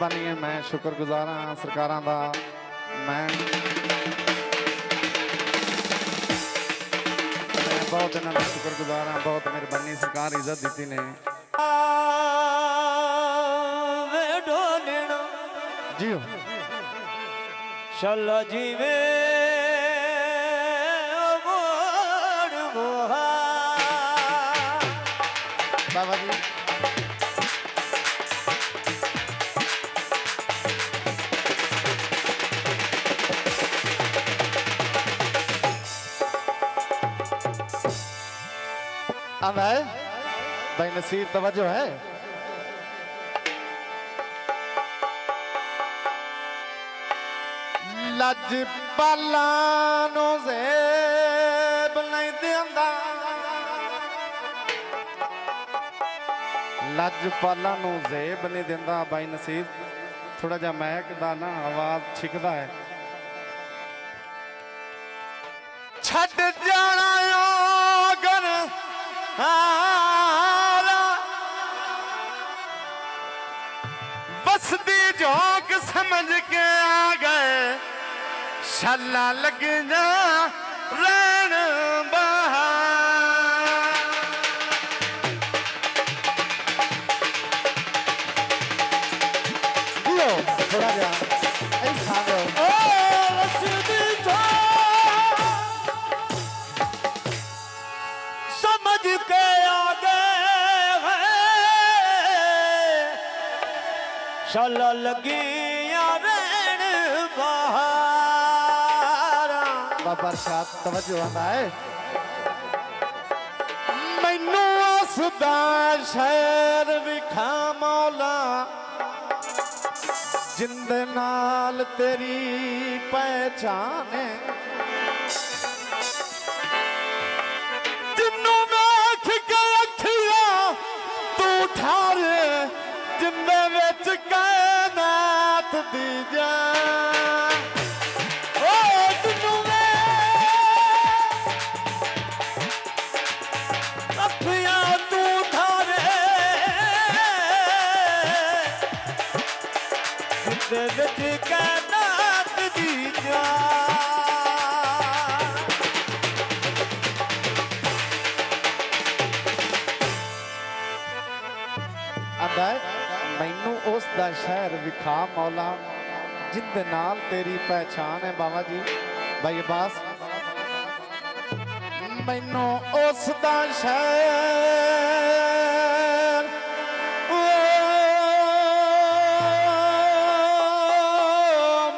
मेहरबानी है। मैं शुक्रगुजार हाँ सरकारां दा। मैं बहुत इन्हां दा शुक्रगुजार हाँ। बहुत मेहरबानी सरकार इज्जत दी ने जी शाला जीवे बाबा जी। अब है भाई नसीर तवज्जो है। लज पालानो ज़ेब नहीं देंदा, लज पालानो ज़ेब नहीं देंदा। भाई नसीर थोड़ा जा महकदा ना आवाज छिकदा है। छड़ जाना योगन बसदी जोक समझ के आ गए, शाला लग जा रैन थोड़ा जा समझ के आ गए शाला लगी रैन बहारा। बाबा शाद तवज्जो आंदा है। मैनू उसदा शहर विखा मौला, जिंदे नाल तेरी पहचान है। जिन्नू वेख के अखियां तू ठारे, जिंदे विच कायनात दी जान। ओ जिन्नू अखियां तू ठारे, जिंदे विच कायनात दी जान। मैनू उस दा शहर विखा मौला, जिंदे नाल तेरी पहचान है। बाबा जी भाई अब्बास, मैनू उस दा शहर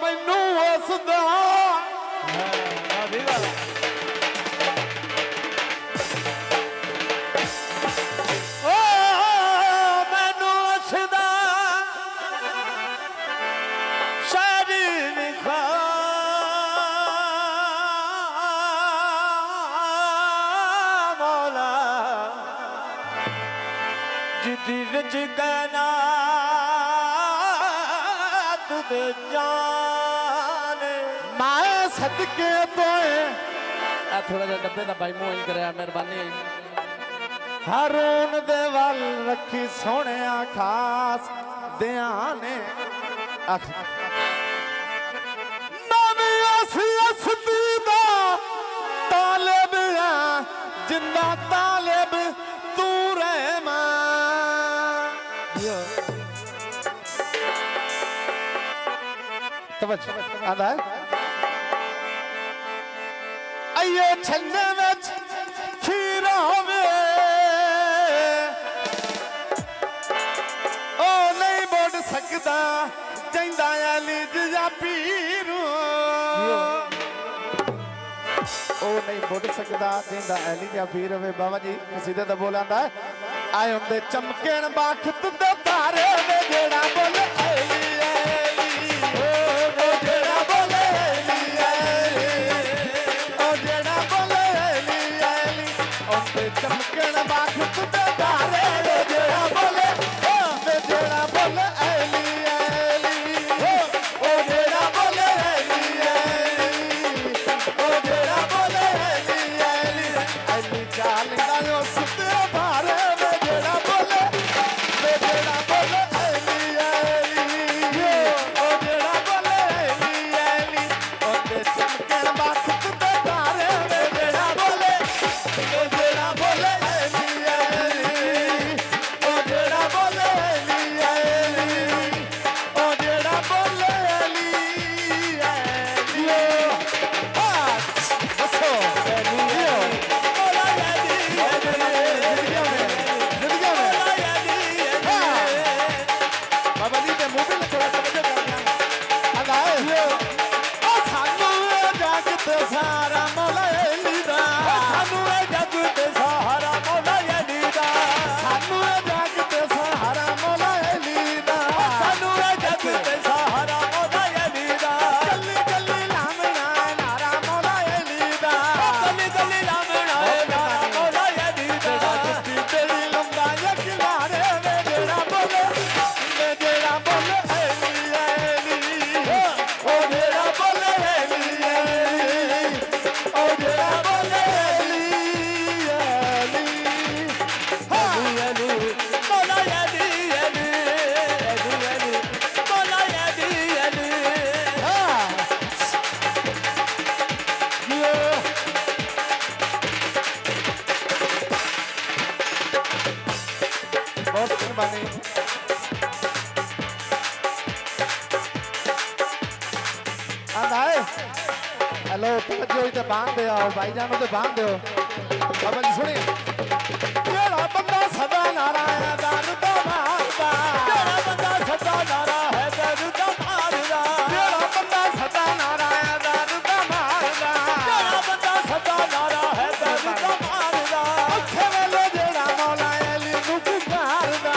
मैनू उस दा जिदी विच कायनात दे जान। मैं सदके तोए थोड़ा जा डब्बे दा भाई मुंह करे मेहरबानी। हारून दे वल रखी सोने खास ध्यान। तालेब जिंदा तालेब तू रहमान। आंदा है आइए छन्ने विच खीरा होवे, ओ नहीं बोल सकदा जैंदा अली जा पीरू। ओ नहीं बोल सकदा जिंदा अली जा पीर होवे। बाबा जी सीधे तो बोल आंदा है आए हुंदे चमकण बाखत दे तारे वे जेड़ा बोले अली अली। ओ जेड़ा बोले अली अली, ओ जेड़ा बोले अली अली। हुंदे चमकण बाखत दे तारे वे जेड़ा बोले, ओ वे जेड़ा बोले अली अली। ओ जेड़ा बोले अली अली, ओ जेड़ा बोले अली अली। अली चालदा ओ सुते भारे वे जेड़ा बोले, वे जेड़ा बोले अली अली। ਸਹਾਰਾ ਮੌਲਾ ਅਲੀ ਦਾ ਸਾਨੂੰ ਇਹ ਜੱਗ ਤੇ ਸਹਾਰਾ ਮੌਲਾ ਅਲੀ ਦਾ ਸਾਨੂੰ ਇਹ ਜੱਗ ਤੇ ਸਹਾਰਾ ਮੌਲਾ ਅਲੀ ਦਾ ਸਾਨੂੰ ਇਹ ਜੱਗ ਤੇ ਸਹਾਰਾ ਮੌਲਾ ਅਲੀ ਦਾ ਕੱਲੀ ਕੱਲੀ ਲਾਮਣਾ ਨਾਰਾ ਮੌਲਾ ਅਲੀ ਦਾ ਗਲੀ ਗਲੀ ਲਾਮਣਾ ਨਾਰਾ ਮੌਲਾ ਅਲੀ ਦਾ ਜੱਤੀ ਤੇਰੀ ਲੰਬਾ ਯਕਲਾਰੇ ਵੇ ਜਿਹੜਾ ਬੋਲੇ ਵੇ ਜਿਹੜਾ ਬੋਲੇ ਅਲੀ ਅਲੀ ਉਹ ਜਿਹੜਾ ਬੋਲੇ ਅਲੀ ਅਲੀ ਉਹ ਜਿਹੜਾ ਬੋਲੇ ਅਲੀ ਅਲੀ ਅਲੀ ਮੌਲਾ ਅਲੀ ਅਲੀ ਅਲੀ ਮੌਲਾ ਅਲੀ ਅਲੀ ਬਹੁਤ ਮਿਹਰਬਾਨੀ ਆਂਦਾ ਹੈਲੋ ਤਵੱਜੋ ਤੇ ਬਾਂਧਦੇ ਆਓ ਭਾਈ ਜਾਨੋ ਤੇ ਬਾਂਧਦੇ ਹੋ ਬਾਬਾ ਜੀ ਸੁਣੀਏ ਜਿਹੜਾ ਬੰਦਾ ਸਦਾ ਨਾਰਾਇਣ ਦਾ ਰੁਦਾ ਮਾਰਦਾ ਜਿਹੜਾ ਬੰਦਾ ਸਦਾ ਨਾਰਾ ਹੈ ਦਰਦ ਮਾਰਦਾ ਜਿਹੜਾ ਬੰਦਾ ਸਦਾ ਨਾਰਾਇਣ ਦਾ ਰੁਦਾ ਮਾਰਦਾ ਜਿਹੜਾ ਬੰਦਾ ਸਦਾ ਨਾਰਾ ਹੈ ਦਰਦ ਮਾਰਦਾ ਅੱਖੇ ਵੇਲੇ ਜਿਹੜਾ ਮੌਲਾ ਅਲੀ ਨੂੰ ਪੁਕਾਰਦਾ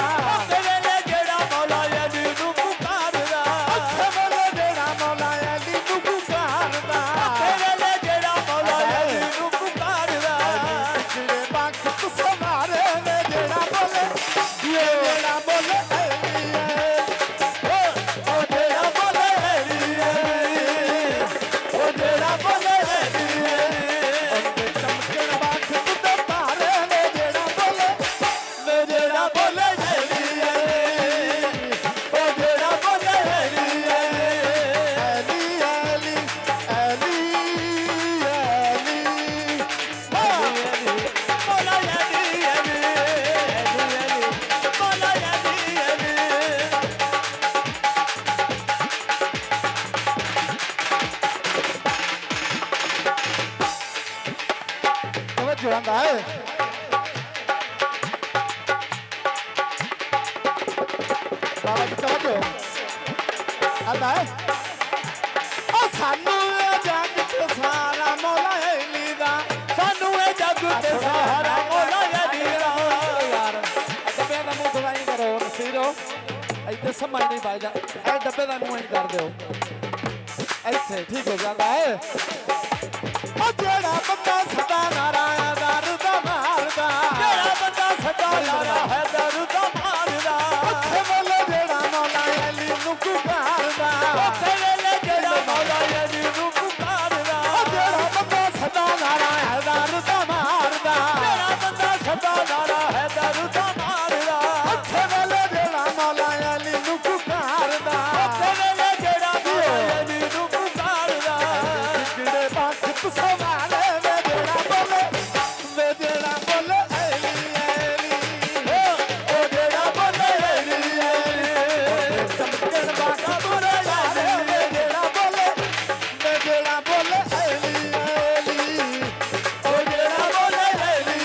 ਤੇਰੇ ਲਈ ਜਿਹੜਾ ਮੌਲਾ ਅਲੀ ਨੂੰ ਪੁਕਾਰਦਾ ਅੱਖੇ ਵੇਲੇ ਜਿਹੜਾ ਮੌਲਾ ਅਲੀ ਨੂੰ ਪੁਕਾਰਦਾ ਤੇਰੇ ਲਈ ਜਿਹੜਾ ਮੌਲਾ ਅਲੀ ਨੂੰ ਪੁਕਾਰਦਾ ਜਿਹੜੇ ਵਕਤ ਸਵਾਰੇ ਨੇ ਜਿਹੜਾ ਬੋਲੇ ਜਿਹੜਾ ਬੋਲੇ ਅਲੀ ਉਹ ਜਿਹੜਾ ਬੋਲੇ ਅਲੀ ਉਹ ਜਿਹੜਾ ਬੋਲੇ ਅਲੀ ਅੰਦੇ ਚਮਕਣ ਵਕਤ ਤੇ ਤਾਰੇ ਨੇ ਜਿਹੜਾ ਬੋਲੇ ਜਿਹੜਾ ਬੋਲੇ ਅਲੀ ਉਹ ਜਿਹੜਾ ਬੋਲੇ ਅਲੀ ਅਲੀ ਅਲੀ ਅਲੀ ਅਲੀ ਮੌਲਾ ਅਲੀ ਅਲੀ ਮੌਲਾ ਅਲੀ ਅਲੀ ਤਵੱਜੋ ਆਂਦਾ ਹੈ ਬਾਬਾ ਜੀ ਤਵੱਜੋ ਆਂਦਾ ਹੈ ਉਹ ਸਾਨੂੰ ਇਹ ਜੱਗ ਤੇ ਸਾਰਾ ਮੌਲਾ ਅਲੀ ਦਾ ਸਾਨੂੰ ਇਹ ਜੱਗ ਤੇ ਸਹਾਰਾ ਮੌਲਾ ਅਲੀ ਦਾ ਯਾਰ ਡੱਬੇ ਦਾ ਮੂੰਹ ਦਵਾਈ ਕਰੋ ਨਸੀਰੋ ਇੱਥੇ ਸਮਝ ਨਹੀਂ ਪਾਏਗਾ ਇਹ ਡੱਬੇ ਦਾ ਮੂੰਹ ਹੀ ਕਰ ਦਿਓ ਇੱਥੇ ਠੀਕ ਹੋ ਜਾਂਦਾ ਹੈ ਉਹ ਜਿਹੜਾ ਬੰਦਾ ਸਦਾ ਨਾਰਾਇਣ ਦਾ ਰੁਦਾ ਮਾਰਦਾ ਜਿਹੜਾ ਬੰਦਾ ਸਦਾ ਨਾਰਾ ਹੈ ਦਰਦ ਮਾਰਦਾ ਅੱਖੇ ਵੇਲੇ ਜਿਹੜਾ ਮੌਲਾ ਅਲੀ ਨੂੰ ਪੁਕਾਰਦਾ ਤੇਰੇ ਲਈ ਜਿਹੜਾ ਮੌਲਾ ਅਲੀ ਨੂੰ ਪੁਕਾਰਦਾ ਉਹ ਜਿਹੜਾ ਬੰਦਾ ਸਦਾ ਨਾਰਾਇਣ ਦਾ ਰੁਦਾ ਮਾਰਦਾ ਜਿਹੜਾ ਬੰਦਾ ਸਦਾ ਨਾਰਾ ਹੈ ਦਰਦ ਮਾਰਦਾ ਅੱਖੇ ਵੇਲੇ ਜਿਹੜਾ ਮੌਲਾ ਅਲੀ ਨੂੰ ਪੁਕਾਰਦਾ ਤੇਰੇ ਲਈ ਜਿਹੜਾ ਮੌਲਾ ਅਲੀ ਨੂੰ ਪੁਕਾਰਦਾ ਜਿਹੜੇ ਵਕਤ ਸਵਾਰੇ ਵੇ ਜਿਹੜਾ ਬੋਲੇ ਵੇ ਜਿਹੜਾ ਬੋਲੇ ਅਲੀ ਉਹ ਜਿਹੜਾ ਬੋਲੇ ਅਲੀ ਚਮਕਣ ਵਕਤ ਸਵਾਰੇ ਵੇ ਜਿਹੜਾ ਬੋਲੇ ਵੇ ਜਿਹੜਾ ਬੋਲੇ ਅਲੀ ਉਹ ਜਿਹੜਾ ਬੋਲੇ ਅਲੀ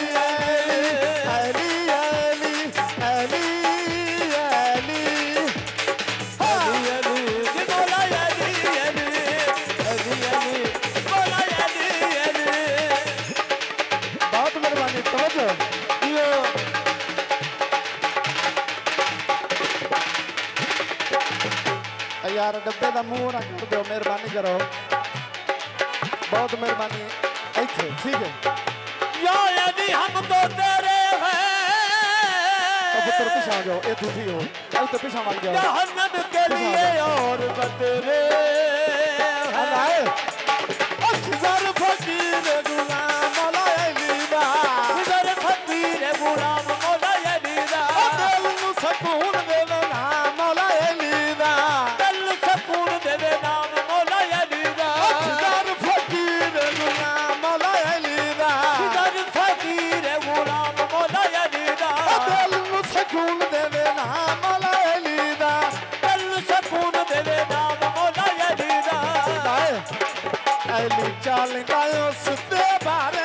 ਅਲੀ ਅਲੀ ਅਲੀ ਅਲੀ ਮੌਲਾ ਅਲੀ ਅਲੀ ਮੌਲਾ ਅਲੀ ਬਹੁਤ ਮਿਹਰਬਾਨੀ ਤਵੱਜੋ ਯਾਰ ਡੱਬੇ ਦਾ ਮੂੰਹ ਨਾ ਕਰ ਦਿਓ ਮਿਹਰਬਾਨੀ ਕਰੋ ਬਹੁਤ ਮਿਹਰਬਾਨੀ ਇੱਥੇ ਠੀਕ ਹੈ या यदि हम तो तेरे हैं ਉਹ ਪੁੱਤਰ ਪਿਛਾ ਜਾਓ ਇਹ ਦੂਜੀ ਹੋ ਇੱਥੇ ਪਿਛਾ ਵੱਲ ਜਾਓ जहन्नम के लिए और बतेरे ਆਏ ਅਖਜ਼ਰ ਫਕੀਰ ਗੁਲਾਮ ਮੌਲਾ ਅਲੀ ਦਾ उधर फकीर गुलाम मौला अली दा ਦਿਲ ਨੂੰ ਸਕੂਨ ਦੇਵੇ ਨਾ ਮੌਲਾ ਅਲੀ ਦਾ दिल सकून देवे नाम मौला अली दा ਅਖਜ਼ਰ ਫਕੀਰ ਗੁਲਾਮ ਮੌਲਾ ਅਲੀ ਦਾ उधर फकीर गुलाम मौला अली दा ਦਿਲ ਨੂੰ ਸਕੂਨ ਦੇਵੇ ਨਾ ਮੌਲਾ ਅਲੀ ਦਾ दिल सकून देवे नाम मौला अली दा ਅਲੀ ਚਾਲਦਾ ਉਸ ਦੇ ਬਾਰੇ